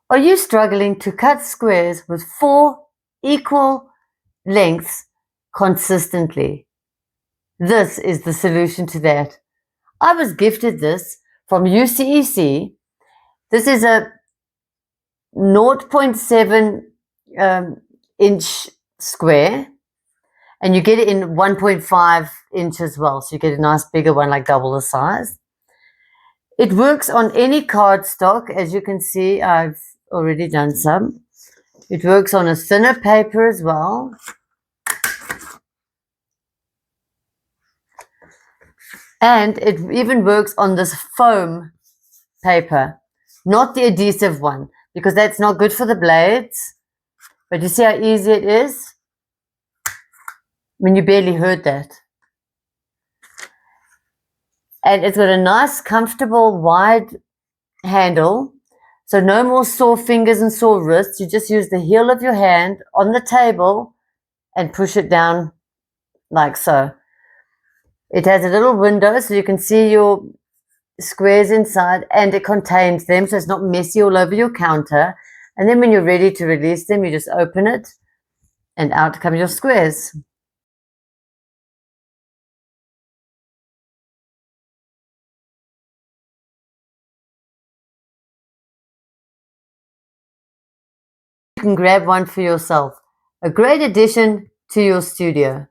Are you struggling to cut squares with 4 equal lengths consistently? This is the solution to that. I was gifted this from UCEC. This is a 0.7 inch square, and you get it in 1.5 inch as well, so you get a nice bigger one, like double the size. It works on any cardstock. As you can see, I've already done some. It works on a thinner paper as well. And it even works on this foam paper, not the adhesive one, because that's not good for the blades. But you see how easy it is? I mean, you barely heard that. And it's got a nice, comfortable, wide handle. So no more sore fingers and sore wrists. You just use the heel of your hand on the table and push it down like so. It has a little window so you can see your squares inside, and it contains them, so it's not messy all over your counter. And then when you're ready to release them, you just open it and out come your squares. You can grab one for yourself. A great addition to your studio.